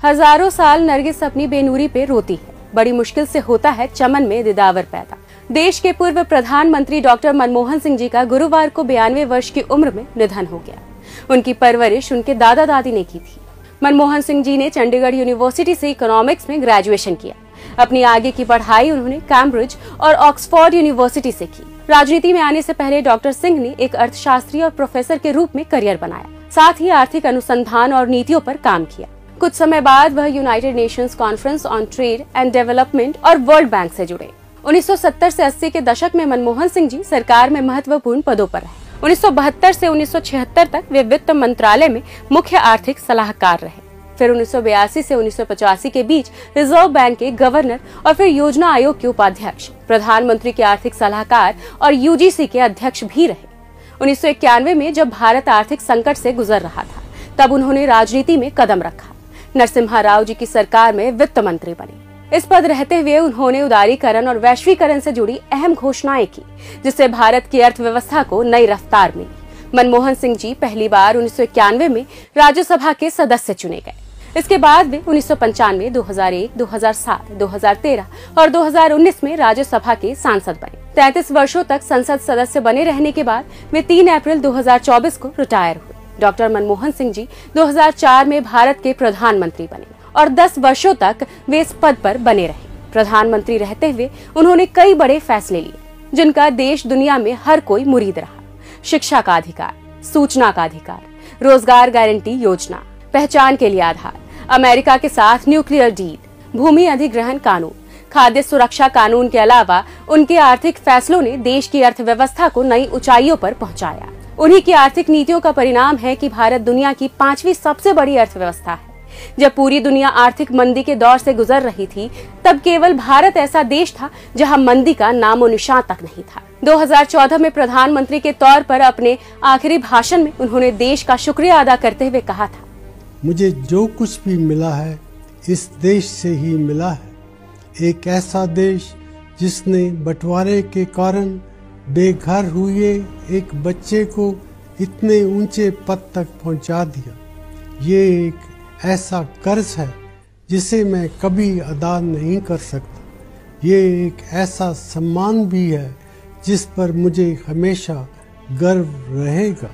हजारों साल नरगिस अपनी बेनूरी पे रोती है, बड़ी मुश्किल से होता है चमन में दिदावर पैदा। देश के पूर्व प्रधानमंत्री डॉक्टर मनमोहन सिंह जी का गुरुवार को 92 वर्ष की उम्र में निधन हो गया। उनकी परवरिश उनके दादा दादी ने की थी। मनमोहन सिंह जी ने चंडीगढ़ यूनिवर्सिटी से इकोनॉमिक्स में ग्रेजुएशन किया। अपनी आगे की पढ़ाई उन्होंने कैम्ब्रिज और ऑक्सफोर्ड यूनिवर्सिटी से की। राजनीति में आने से पहले डॉक्टर सिंह ने एक अर्थशास्त्री और प्रोफेसर के रूप में करियर बनाया, साथ ही आर्थिक अनुसंधान और नीतियों पर काम किया। कुछ समय बाद वह United Nations conference on trade and development और वर्ल्ड बैंक से जुड़े। 1970 से 80 के दशक में मनमोहन सिंह जी सरकार में महत्वपूर्ण पदों पर रहे। 1972 से 1976 तक वे वित्त मंत्रालय में मुख्य आर्थिक सलाहकार रहे। फिर 1982 से 1985 के बीच रिजर्व बैंक के गवर्नर और फिर योजना आयोग के उपाध्यक्ष, प्रधानमंत्री के आर्थिक सलाहकार और यूजीसी के अध्यक्ष भी रहे। 1991 में जब भारत आर्थिक संकट से गुजर रहा था, तब उन्होंने राजनीति में कदम रखा। नरसिम्हा राव जी की सरकार में वित्त मंत्री बने। इस पद रहते हुए उन्होंने उदारीकरण और वैश्वीकरण से जुड़ी अहम घोषणाएं की, जिससे भारत की अर्थव्यवस्था को नई रफ्तार मिली। मनमोहन सिंह जी पहली बार 1991 में राज्यसभा के सदस्य चुने गए। इसके बाद वे 1995, 2001, 2007, 2013 और 2019 में राज्यसभा के सांसद बने। 33 वर्षों तक संसद सदस्य बने रहने के बाद वे 3 अप्रैल 2024 को रिटायर हुए। डॉक्टर मनमोहन सिंह जी 2004 में भारत के प्रधानमंत्री बने और 10 वर्षों तक वे इस पद पर बने रहे। प्रधानमंत्री रहते हुए उन्होंने कई बड़े फैसले लिए, जिनका देश दुनिया में हर कोई मुरीद रहा। शिक्षा का अधिकार, सूचना का अधिकार, रोजगार गारंटी योजना, पहचान के लिए आधार, अमेरिका के साथ न्यूक्लियर डील, भूमि अधिग्रहण कानून, खाद्य सुरक्षा कानून के अलावा उनके आर्थिक फैसलों ने देश की अर्थव्यवस्था को नई ऊंचाइयों पर पहुंचाया। उन्हीं की आर्थिक नीतियों का परिणाम है कि भारत दुनिया की 5वीं सबसे बड़ी अर्थव्यवस्था है। जब पूरी दुनिया आर्थिक मंदी के दौर से गुजर रही थी, तब केवल भारत ऐसा देश था जहां मंदी का नामो निशान तक नहीं था। 2014 में प्रधानमंत्री के तौर पर अपने आखिरी भाषण में उन्होंने देश का शुक्रिया अदा करते हुए कहा था, मुझे जो कुछ भी मिला है इस देश से ही मिला है। एक ऐसा देश जिसने बंटवारे के कारण बेघर हुए एक बच्चे को इतने ऊंचे पद तक पहुंचा दिया। ये एक ऐसा कर्ज है जिसे मैं कभी अदा नहीं कर सकता। ये एक ऐसा सम्मान भी है जिस पर मुझे हमेशा गर्व रहेगा।